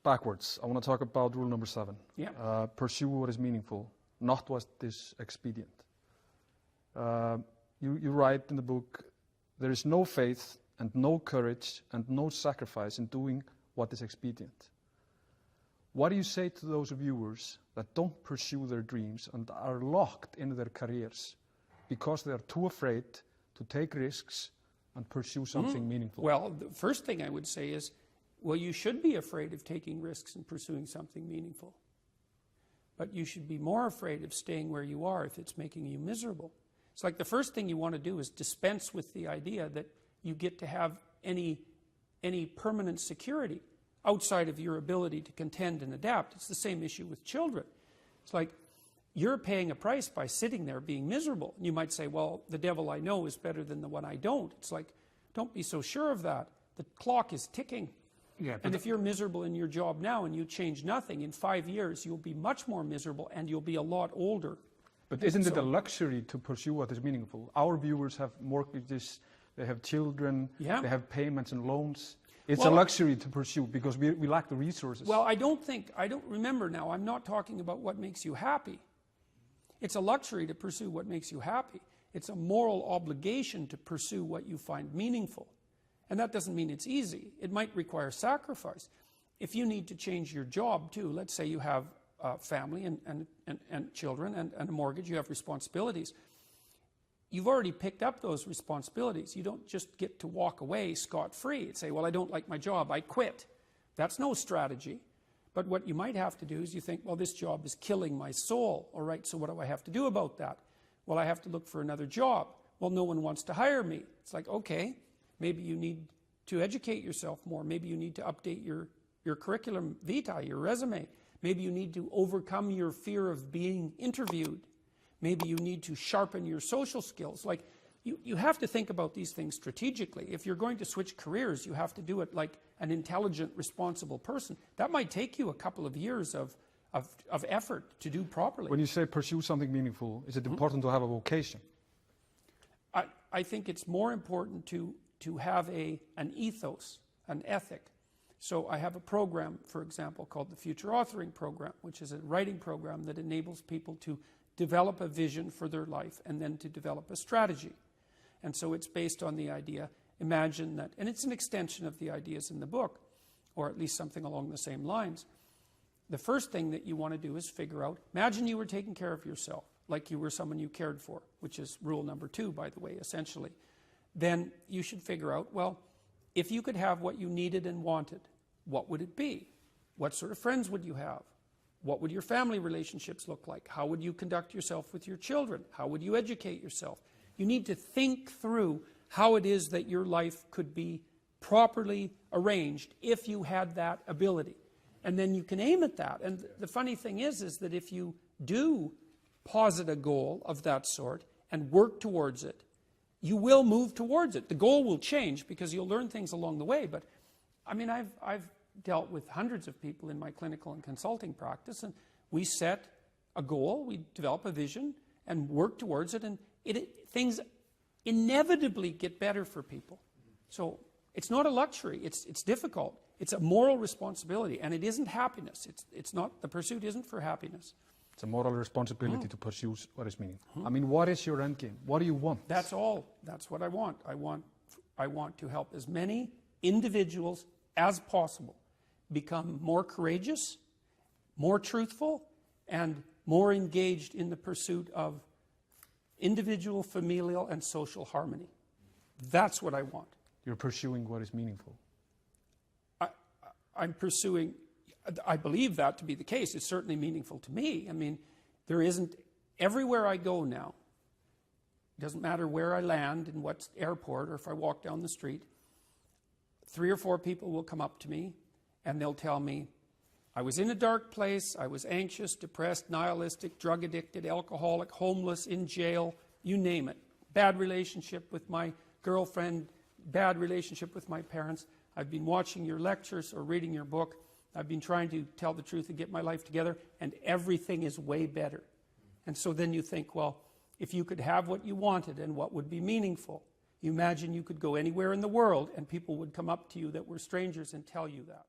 backwards. I want to talk about rule number 7. Yeah. Pursue what is meaningful, not what is expedient. You write in the book, there is no faith and no courage and no sacrifice in doing what is expedient. What do you say to those viewers that don't pursue their dreams and are locked in their careers because they are too afraid to take risks and pursue something meaningful? Well, the first thing I would say is, well, you should be afraid of taking risks and pursuing something meaningful. But you should be more afraid of staying where you are if it's making you miserable. It's like the first thing you want to do is dispense with the idea that you get to have any permanent security outside of your ability to contend and adapt. It's the same issue with children. It's like you're paying a price by sitting there being miserable. And you might say, well, the devil I know is better than the one I don't. It's like, don't be so sure of that. The clock is ticking. Yeah, and if you're miserable in your job now and you change nothing, in 5 years you'll be much more miserable and you'll be a lot older. But isn't it a luxury to pursue what is meaningful? Our viewers have mortgages, they have children, they have payments and loans. It's a luxury to pursue because we lack the resources. Well, I don't remember now, I'm not talking about what makes you happy. It's a luxury to pursue what makes you happy. It's a moral obligation to pursue what you find meaningful. And that doesn't mean it's easy. It might require sacrifice. If you need to change your job too, let's say you have a family and children and a mortgage, you have responsibilities. You've already picked up those responsibilities. You don't just get to walk away scot-free and say, well, I don't like my job, I quit. That's no strategy. But what you might have to do is you think, well, this job is killing my soul. All right, so what do I have to do about that? Well, I have to look for another job. Well, no one wants to hire me. It's like, okay, maybe you need to educate yourself more. Maybe you need to update your curriculum vitae, your resume. Maybe you need to overcome your fear of being interviewed. Maybe you need to sharpen your social skills. Like, you have to think about these things strategically. If you're going to switch careers, you have to do it like an intelligent, responsible person. That might take you a couple of years of effort to do properly. When you say pursue something meaningful, is it important to have a vocation? I think it's more important to have an ethos, an ethic. So I have a program, for example, called the Future Authoring Program, which is a writing program that enables people to develop a vision for their life and then to develop a strategy. And so it's based on the idea, imagine that, and it's an extension of the ideas in the book, or at least something along the same lines. The first thing that you want to do is figure out, imagine you were taking care of yourself, like you were someone you cared for, which is rule number 2, by the way, essentially. Then you should figure out, well, if you could have what you needed and wanted, what would it be? What sort of friends would you have? What would your family relationships look like? How would you conduct yourself with your children? How would you educate yourself? You need to think through how it is that your life could be properly arranged if you had that ability. And then you can aim at that. And the funny thing is that if you do posit a goal of that sort and work towards it, you will move towards it. The goal will change because you'll learn things along the way. But I mean, I've dealt with hundreds of people in my clinical and consulting practice, and we set a goal, we develop a vision, and work towards it, and things inevitably get better for people. So it's not a luxury, it's difficult. It's a moral responsibility, and it isn't happiness. It's not, the pursuit isn't for happiness. It's a moral responsibility to pursue what is meaningful. I mean, what is your end game? What do you want? That's all. That's what I want. I want to help as many individuals as possible become more courageous, more truthful, and more engaged in the pursuit of individual, familial, and social harmony. That's what I want. You're pursuing what is meaningful. I'm pursuing, I believe that to be the case. It's certainly meaningful to me. I mean, there isn't, everywhere I go now, it doesn't matter where I land, in what airport, or if I walk down the street, 3 or 4 people will come up to me and they'll tell me, I was in a dark place, I was anxious, depressed, nihilistic, drug addicted, alcoholic, homeless, in jail, you name it. Bad relationship with my girlfriend, bad relationship with my parents. I've been watching your lectures or reading your book. I've been trying to tell the truth and get my life together, and everything is way better. And so then you think, well, if you could have what you wanted and what would be meaningful, you imagine you could go anywhere in the world and people would come up to you that were strangers and tell you that.